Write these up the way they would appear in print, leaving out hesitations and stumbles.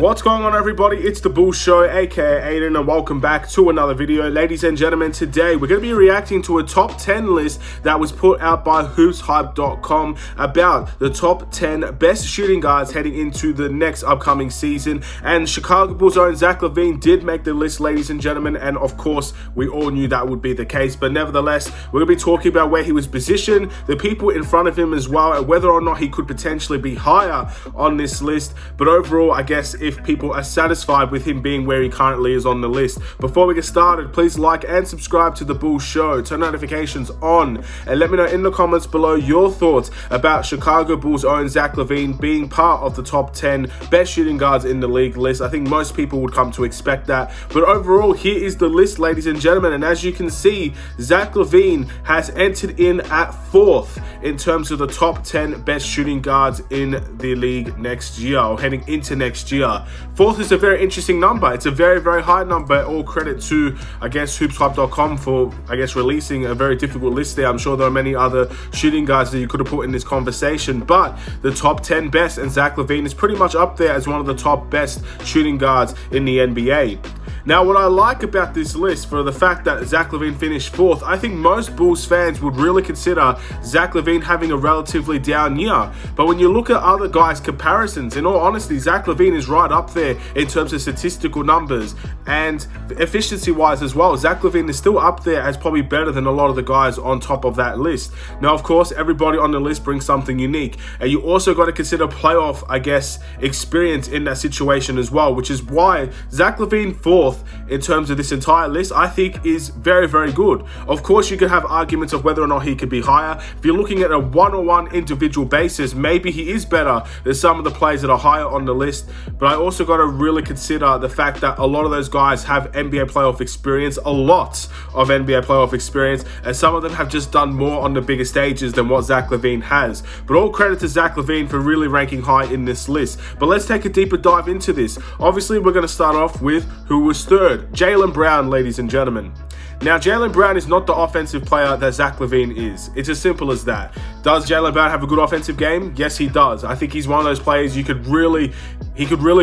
What's going on, everybody? It's the Bull Show, aka Aidan, and welcome back to another video. Ladies and gentlemen, today we're going to be reacting to a top 10 list that was put out by hoopshype.com about the top 10 best shooting guards heading into the next upcoming season. And Chicago Bulls' own Zach LaVine did make the list, ladies and gentlemen, and of course we all knew that would be the case. But nevertheless, we're going to be talking about where he was positioned, the people in front of him as well, and whether or not he could potentially be higher on this list. But overall, I guess if people are satisfied with him being where he currently is on the list. Before we get started, please like and subscribe to the Bull Show, turn notifications on, and let me know in the comments below your thoughts about Chicago Bulls' own Zach LaVine being part of the top 10 best shooting guards in the league list. I think most people would come to expect that. But overall, here is the list, ladies and gentlemen, and as you can see, Zach LaVine has entered in at 4th in terms of the top 10 best shooting guards in the league next year, or heading into next year. 4th is a very interesting number. It's a very, very high number. All credit to, I guess, hoopshype.com for, I guess, releasing a very difficult list there. I'm sure there are many other shooting guards that you could have put in this conversation, but the top 10 best, and Zach LaVine is pretty much up there as one of the top best shooting guards in the NBA. Now, what I like about this list, for the fact that Zach LaVine finished 4th, I think most Bulls fans would really consider Zach LaVine having a relatively down year. But when you look at other guys' comparisons, in all honesty, Zach LaVine is right up there in terms of statistical numbers and efficiency-wise as well. Zach LaVine is still up there as probably better than a lot of the guys on top of that list. Now, of course, everybody on the list brings something unique. And you also got to consider playoff, I guess, experience in that situation as well, which is why Zach LaVine 4th in terms of this entire list, I think is very, very good. Of course, you could have arguments of whether or not he could be higher. If you're looking at a one-on-one individual basis, maybe he is better than some of the players that are higher on the list. But I also got to really consider the fact that a lot of those guys have NBA playoff experience, a lot of NBA playoff experience, and some of them have just done more on the bigger stages than what Zach LaVine has. But all credit to Zach LaVine for really ranking high in this list. But let's take a deeper dive into this. Obviously, we're going to start off with who was 3rd, Jaylen Brown, ladies and gentlemen. Now, Jaylen Brown is not the offensive player that Zach LaVine is. It's as simple as that. Does Jaylen Brown have a good offensive game? Yes, he does. I think he's one of those players he could really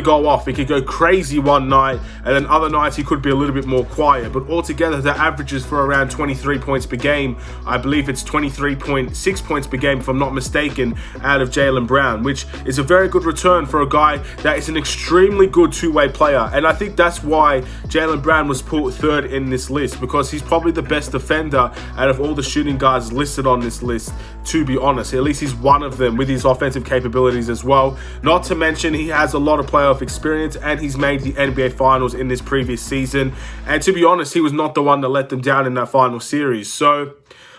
go off. He could go crazy one night, and then other nights he could be a little bit more quiet. But altogether, the averages for around 23 points per game. I believe it's 23.6 points per game, if I'm not mistaken, out of Jaylen Brown, which is a very good return for a guy that is an extremely good two-way player. And I think that's why Jaylen Brown was put 3rd in this list, because he's probably the best defender out of all the shooting guards listed on this list, to be honest. At least he's one of them with his offensive capabilities as well. Not to mention, he has a lot of playoff experience, and he's made the NBA Finals in this previous season. And to be honest, he was not the one that let them down in that final series. So,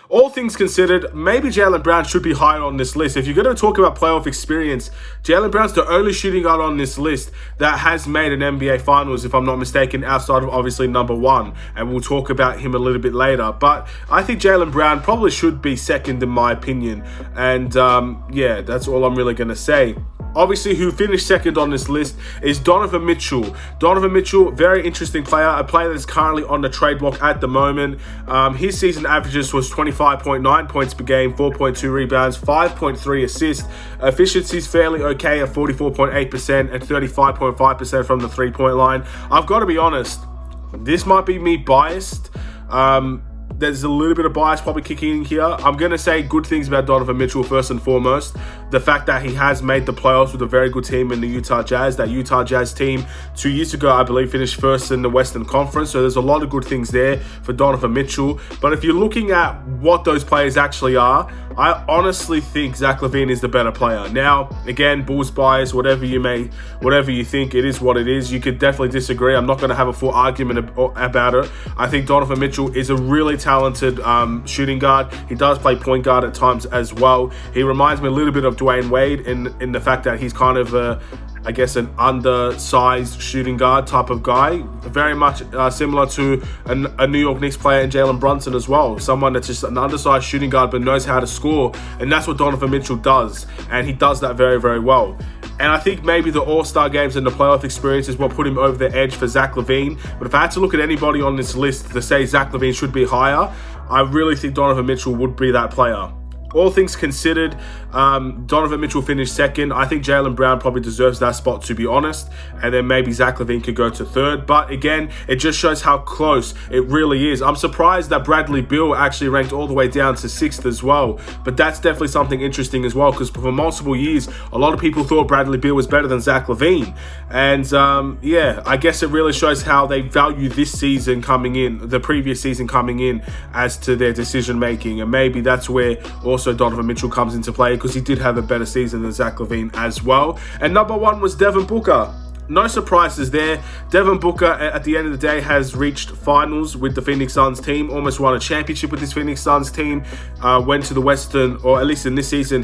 all things considered, maybe Jaylen Brown should be higher on this list. If you're going to talk about playoff experience, Jaylen Brown's the only shooting guard on this list that has made an NBA Finals, if I'm not mistaken, outside of obviously number 1. And we'll talk about him a little bit later. But I think Jaylen Brown probably should be 2nd in my opinion. And yeah, that's all I'm really going to say. Obviously, who finished 2nd on this list is Donovan Mitchell. Donovan Mitchell, very interesting player, a player that's currently on the trade block at the moment. His season averages was 25.9 points per game, 4.2 rebounds, 5.3 assists. Efficiency's fairly okay at 44.8% and 35.5% from the three-point line. I've got to be honest, this might be me biased. There's a little bit of bias probably kicking in here. I'm going to say good things about Donovan Mitchell first and foremost. The fact that he has made the playoffs with a very good team in the Utah Jazz. That Utah Jazz team 2 years ago, I believe, finished 1st in the Western Conference. So there's a lot of good things there for Donovan Mitchell. But if you're looking at what those players actually are, I honestly think Zach LaVine is the better player. Now, again, Bulls bias, whatever you think, it is what it is. You could definitely disagree. I'm not going to have a full argument about it. I think Donovan Mitchell is a really talented shooting guard. He does play point guard at times as well. He reminds me a little bit of Dwayne Wade in the fact that he's kind of I guess an undersized shooting guard type of guy, very much similar to a New York Knicks player in Jalen Brunson as well. Someone that's just an undersized shooting guard but knows how to score, and that's what Donovan Mitchell does, and he does that very, very well. And I think maybe the All-Star games and the playoff experience is what put him over the edge for Zach LaVine. But if I had to look at anybody on this list to say Zach LaVine should be higher, I really think Donovan Mitchell would be that player. all things considered, Donovan Mitchell finished second. I think Jaylen Brown probably deserves that spot, to be honest. And then maybe Zach LaVine could go to third. But again, it just shows how close it really is. I'm surprised that Bradley Beal actually ranked all the way down to sixth as well. But that's definitely something interesting as well, because for multiple years, a lot of people thought Bradley Beal was better than Zach LaVine. And yeah, I guess it really shows how they value this season coming in, the previous season coming in, as to their decision making. And maybe that's where also Donovan Mitchell comes into play, because he did have a better season than Zach LaVine as well. And number one was Devin Booker. No surprises there. Devin Booker, at the end of the day, has reached finals with the Phoenix Suns team, almost won a championship with his Phoenix Suns team, went to the Western, or at least in this season,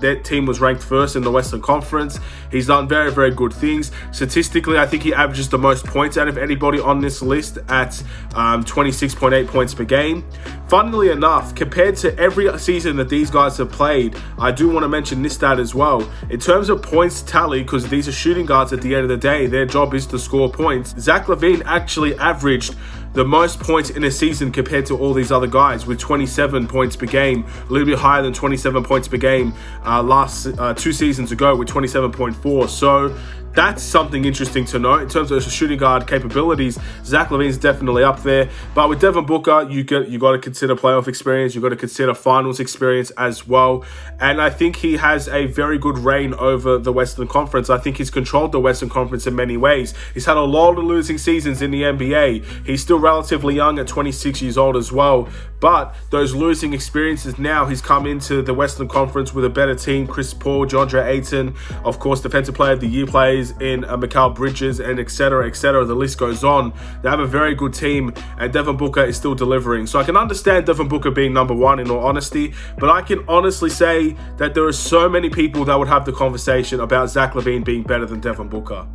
that team was ranked first in the Western Conference. He's done very, very good things. Statistically, I think he averages the most points out of anybody on this list at 26.8 points per game. Funnily enough, compared to every season that these guys have played, I do want to mention this stat as well. In terms of points tally, because these are shooting guards at the end of the day, their job is to score points. Zach LaVine actually averaged the most points in a season compared to all these other guys, with 27 points per game, a little bit higher than 27 points per game last 2 seasons ago with 27.4. So that's something interesting to note. In terms of shooting guard capabilities, Zach LaVine's definitely up there. But with Devin Booker, you got to consider playoff experience. You got to consider finals experience as well. And I think he has a very good reign over the Western Conference. I think he's controlled the Western Conference in many ways. He's had a lot of losing seasons in the NBA. He's still relatively young at 26 years old as well. But those losing experiences now, he's come into the Western Conference with a better team. Chris Paul, DeAndre Ayton, of course, Defensive Player of the Year players in Mikal Bridges, and etc., etc. The list goes on. They have a very good team, and Devin Booker is still delivering. So I can understand Devin Booker being number one, in all honesty, but I can honestly say that there are so many people that would have the conversation about Zach LaVine being better than Devin Booker.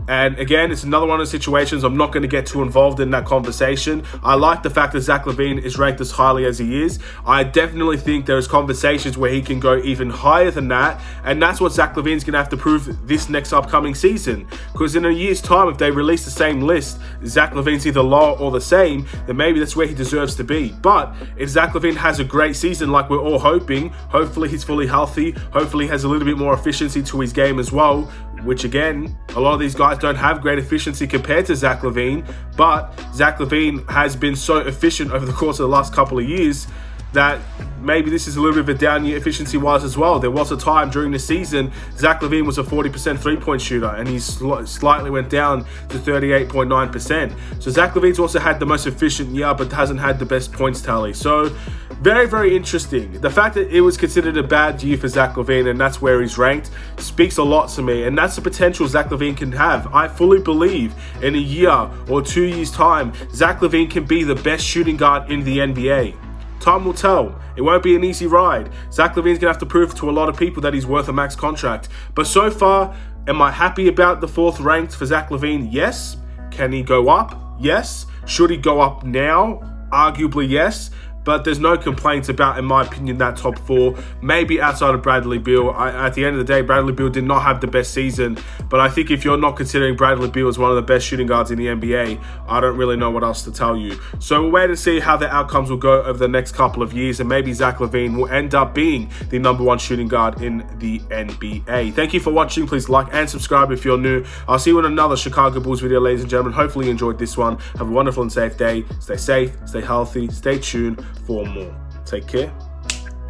And again, it's another one of those situations I'm not going to get too involved in that conversation. I like the fact that Zach LaVine is ranked as highly as he is. I definitely think there's conversations where he can go even higher than that. And that's what Zach LaVine's going to have to prove this next upcoming season. Because in a year's time, if they release the same list, Zach LaVine's either lower or the same, then maybe that's where he deserves to be. But if Zach LaVine has a great season like we're all hoping, hopefully he's fully healthy, hopefully he has a little bit more efficiency to his game as well, which again, a lot of these guys don't have great efficiency compared to Zach LaVine, but Zach LaVine has been so efficient over the course of the last couple of years that maybe this is a little bit of a down year efficiency-wise as well. There was a time during the season, Zach LaVine was a 40% three-point shooter, and he slightly went down to 38.9%. So Zach LaVine's also had the most efficient year, but hasn't had the best points tally. So very, very interesting. The fact that it was considered a bad year for Zach LaVine, and that's where he's ranked, speaks a lot to me, and that's the potential Zach LaVine can have. I fully believe in a year or 2 years' time, Zach LaVine can be the best shooting guard in the NBA. Time will tell. It won't be an easy ride. Zach LaVine's going to have to prove to a lot of people that he's worth a max contract. But so far, am I happy about the 4th ranked for Zach LaVine? Yes. Can he go up? Yes. Should he go up now? Arguably, yes. But there's no complaints about, in my opinion, that top 4. Maybe outside of Bradley Beal. At the end of the day, Bradley Beal did not have the best season. But I think if you're not considering Bradley Beal as one of the best shooting guards in the NBA, I don't really know what else to tell you. So we'll wait and see how the outcomes will go over the next couple of years. And maybe Zach LaVine will end up being the number 1 shooting guard in the NBA. Thank you for watching. Please like and subscribe if you're new. I'll see you in another Chicago Bulls video, ladies and gentlemen. Hopefully you enjoyed this one. Have a wonderful and safe day. Stay safe, stay healthy, stay tuned for more. Take care.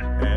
And